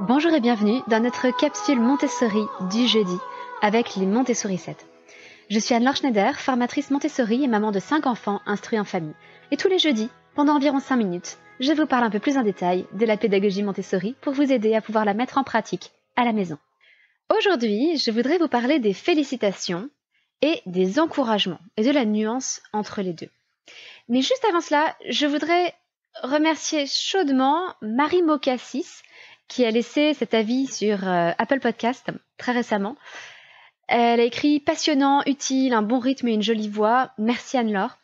Bonjour et bienvenue dans notre capsule Montessori du jeudi avec les Montessori 7. Je suis Anne-Laure Schneider, formatrice Montessori et maman de 5 enfants instruits en famille. Et tous les jeudis, pendant environ 5 minutes, je vous parle un peu plus en détail de la pédagogie Montessori pour vous aider à pouvoir la mettre en pratique à la maison. Aujourd'hui, je voudrais vous parler des félicitations et des encouragements et de la nuance entre les deux. Mais juste avant cela, je voudrais remercier chaudement Marie Mocassis qui a laissé cet avis sur Apple Podcast très récemment. Elle a écrit « Passionnant, utile, un bon rythme et une jolie voix. Merci Anne-Laure ».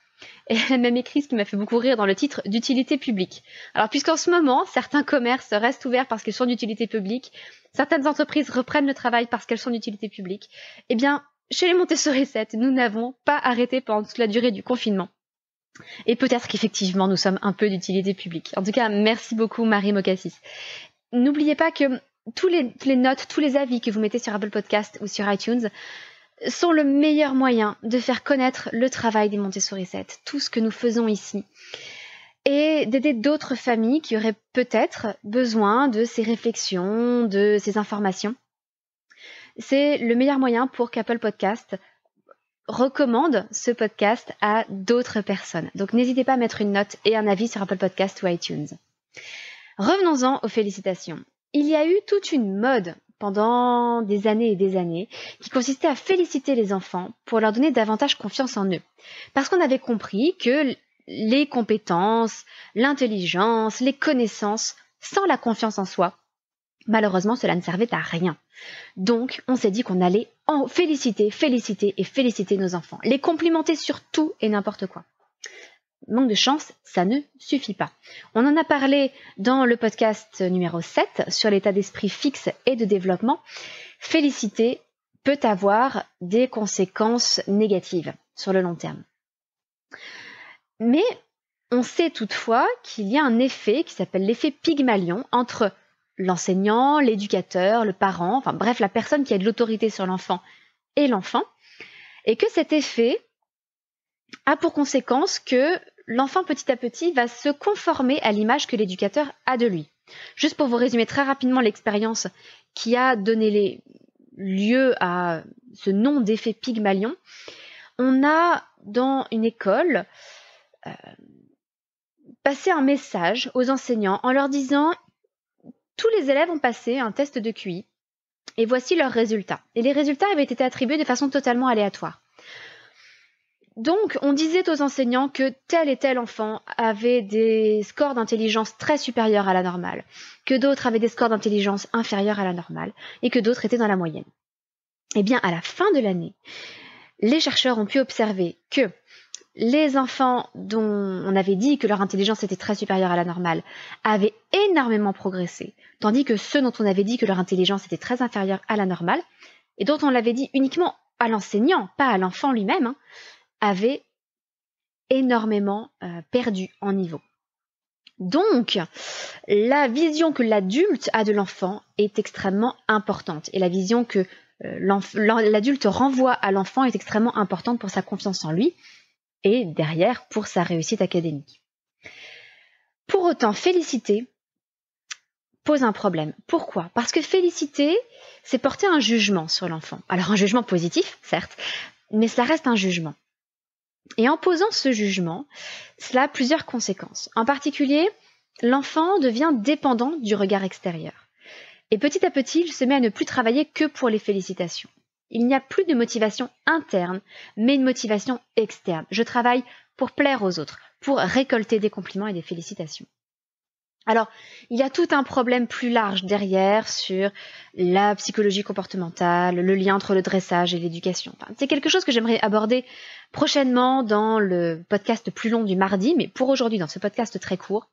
Et elle a même écrit ce qui m'a fait beaucoup rire dans le titre « d'utilité publique ». Alors puisqu'en ce moment, certains commerces restent ouverts parce qu'ils sont d'utilité publique, certaines entreprises reprennent le travail parce qu'elles sont d'utilité publique, eh bien, chez les Montessori 7, nous n'avons pas arrêté pendant toute la durée du confinement. Et peut-être qu'effectivement, nous sommes un peu d'utilité publique. En tout cas, merci beaucoup Marie Mocassis. N'oubliez pas que tous les notes, tous les avis que vous mettez sur Apple Podcast ou sur iTunes sont le meilleur moyen de faire connaître le travail des Montessori 7, tout ce que nous faisons ici, et d'aider d'autres familles qui auraient peut-être besoin de ces réflexions, de ces informations. C'est le meilleur moyen pour qu'Apple Podcast recommande ce podcast à d'autres personnes. Donc n'hésitez pas à mettre une note et un avis sur Apple Podcast ou iTunes. Revenons-en aux félicitations. Il y a eu toute une mode pendant des années et des années qui consistait à féliciter les enfants pour leur donner davantage confiance en eux. Parce qu'on avait compris que les compétences, l'intelligence, les connaissances, sans la confiance en soi, malheureusement cela ne servait à rien. Donc on s'est dit qu'on allait féliciter nos enfants, les complimenter sur tout et n'importe quoi. Manque de chance, ça ne suffit pas. On en a parlé dans le podcast numéro 7 sur l'état d'esprit fixe et de développement. Féliciter peut avoir des conséquences négatives sur le long terme. Mais on sait toutefois qu'il y a un effet qui s'appelle l'effet Pygmalion entre l'enseignant, l'éducateur, le parent, enfin bref, la personne qui a de l'autorité sur l'enfant et l'enfant, et que cet effet a pour conséquence que l'enfant petit à petit va se conformer à l'image que l'éducateur a de lui. Juste pour vous résumer très rapidement l'expérience qui a donné lieu à ce nom d'effet Pygmalion, on a dans une école passé un message aux enseignants en leur disant « Tous les élèves ont passé un test de QI et voici leurs résultats ». Et les résultats avaient été attribués de façon totalement aléatoire. Donc, on disait aux enseignants que tel et tel enfant avait des scores d'intelligence très supérieurs à la normale, que d'autres avaient des scores d'intelligence inférieurs à la normale, et que d'autres étaient dans la moyenne. Eh bien, à la fin de l'année, les chercheurs ont pu observer que les enfants dont on avait dit que leur intelligence était très supérieure à la normale avaient énormément progressé, tandis que ceux dont on avait dit que leur intelligence était très inférieure à la normale, et dont on l'avait dit uniquement à l'enseignant, pas à l'enfant lui-même, avait énormément perdu en niveau. Donc, la vision que l'adulte a de l'enfant est extrêmement importante et la vision que l'adulte renvoie à l'enfant est extrêmement importante pour sa confiance en lui et derrière pour sa réussite académique. Pour autant, féliciter pose un problème. Pourquoi ? Parce que féliciter, c'est porter un jugement sur l'enfant. Alors un jugement positif, certes, mais cela reste un jugement. Et en posant ce jugement, cela a plusieurs conséquences. En particulier, l'enfant devient dépendant du regard extérieur. Et petit à petit, il se met à ne plus travailler que pour les félicitations. Il n'y a plus de motivation interne, mais une motivation externe. Je travaille pour plaire aux autres, pour récolter des compliments et des félicitations. Alors, il y a tout un problème plus large derrière sur la psychologie comportementale, le lien entre le dressage et l'éducation. Enfin, c'est quelque chose que j'aimerais aborder prochainement dans le podcast plus long du mardi, mais pour aujourd'hui, dans ce podcast très court,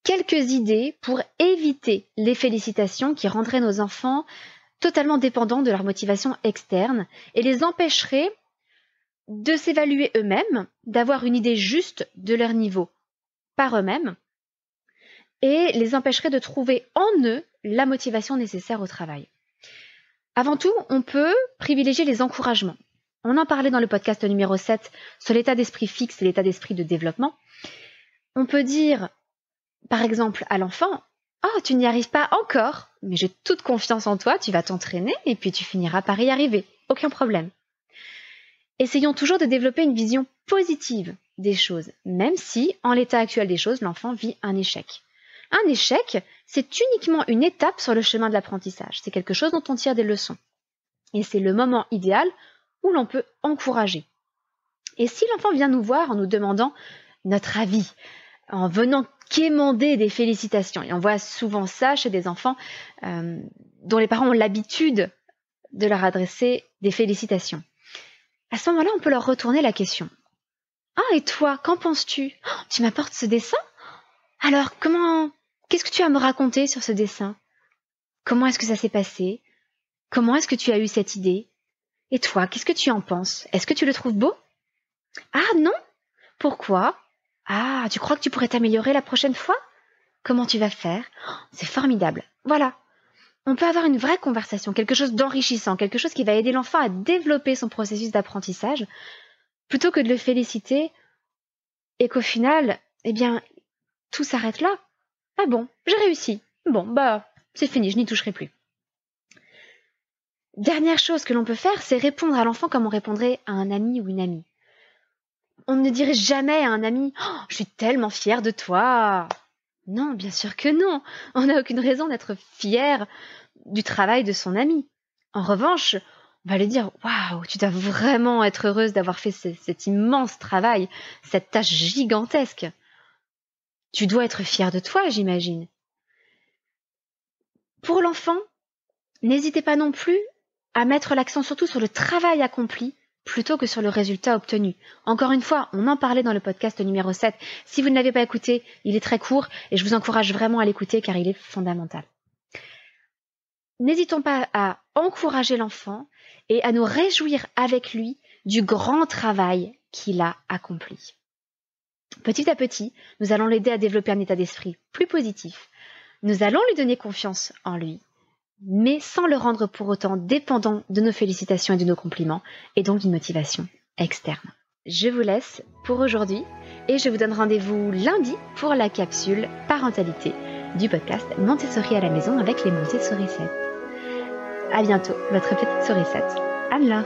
quelques idées pour éviter les félicitations qui rendraient nos enfants totalement dépendants de leur motivation externe et les empêcheraient de s'évaluer eux-mêmes, d'avoir une idée juste de leur niveau par eux-mêmes, et les empêcherait de trouver en eux la motivation nécessaire au travail. Avant tout, on peut privilégier les encouragements. On en parlait dans le podcast numéro 7 sur l'état d'esprit fixe et l'état d'esprit de développement. On peut dire, par exemple, à l'enfant, « Oh, tu n'y arrives pas encore, mais j'ai toute confiance en toi, tu vas t'entraîner et puis tu finiras par y arriver. Aucun problème. Essayons toujours de développer une vision positive des choses, même si, en l'état actuel des choses, l'enfant vit un échec. Un échec, c'est uniquement une étape sur le chemin de l'apprentissage. C'est quelque chose dont on tire des leçons. Et c'est le moment idéal où l'on peut encourager. Et si l'enfant vient nous voir en nous demandant notre avis, en venant quémander des félicitations, et on voit souvent ça chez des enfants dont les parents ont l'habitude de leur adresser des félicitations. À ce moment-là, on peut leur retourner la question. « Ah, et toi, qu'en penses-tu ? Tu m'apportes ce dessin ? Alors, qu'est-ce que tu as à me raconter sur ce dessin ? Comment est-ce que ça s'est passé ? Comment est-ce que tu as eu cette idée ? Et toi, qu'est-ce que tu en penses ? Est-ce que tu le trouves beau ? Ah non ? Pourquoi ? Ah, tu crois que tu pourrais t'améliorer la prochaine fois ? Comment tu vas faire ? C'est formidable. Voilà. On peut avoir une vraie conversation, quelque chose d'enrichissant, quelque chose qui va aider l'enfant à développer son processus d'apprentissage, plutôt que de le féliciter et qu'au final, tout s'arrête là. Ah bon, j'ai réussi. Bon, c'est fini, je n'y toucherai plus. Dernière chose que l'on peut faire, c'est répondre à l'enfant comme on répondrait à un ami ou une amie. On ne dirait jamais à un ami « Je suis tellement fière de toi !» Non, bien sûr que non. On n'a aucune raison d'être fier du travail de son ami. En revanche, on va lui dire « Waouh, tu dois vraiment être heureuse d'avoir fait cet immense travail, cette tâche gigantesque. Tu dois être fière de toi, j'imagine. » Pour l'enfant, n'hésitez pas non plus à mettre l'accent surtout sur le travail accompli plutôt que sur le résultat obtenu. Encore une fois, on en parlait dans le podcast numéro 7. Si vous ne l'avez pas écouté, il est très court et je vous encourage vraiment à l'écouter car il est fondamental. N'hésitons pas à encourager l'enfant et à nous réjouir avec lui du grand travail qu'il a accompli. Petit à petit, nous allons l'aider à développer un état d'esprit plus positif. Nous allons lui donner confiance en lui, mais sans le rendre pour autant dépendant de nos félicitations et de nos compliments, et donc d'une motivation externe. Je vous laisse pour aujourd'hui, et je vous donne rendez-vous lundi pour la capsule parentalité du podcast Montessori à la maison avec les Montessorissettes. À bientôt, votre petite sourisette, Anne-Laure.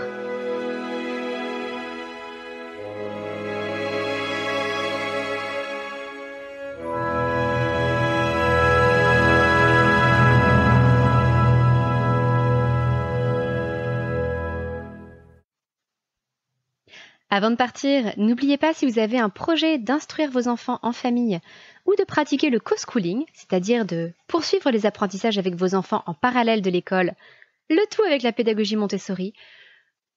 Avant de partir, n'oubliez pas si vous avez un projet d'instruire vos enfants en famille ou de pratiquer le co-schooling, c'est-à-dire de poursuivre les apprentissages avec vos enfants en parallèle de l'école, le tout avec la pédagogie Montessori,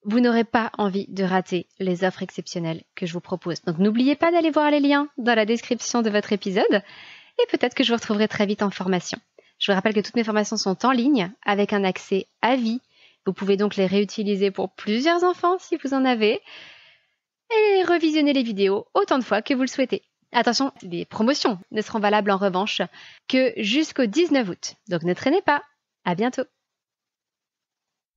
vous n'aurez pas envie de rater les offres exceptionnelles que je vous propose. Donc n'oubliez pas d'aller voir les liens dans la description de votre épisode et peut-être que je vous retrouverai très vite en formation. Je vous rappelle que toutes mes formations sont en ligne avec un accès à vie. Vous pouvez donc les réutiliser pour plusieurs enfants si vous en avez. Et revisionner les vidéos autant de fois que vous le souhaitez. Attention, les promotions ne seront valables en revanche que jusqu'au 19 août. Donc ne traînez pas. À bientôt.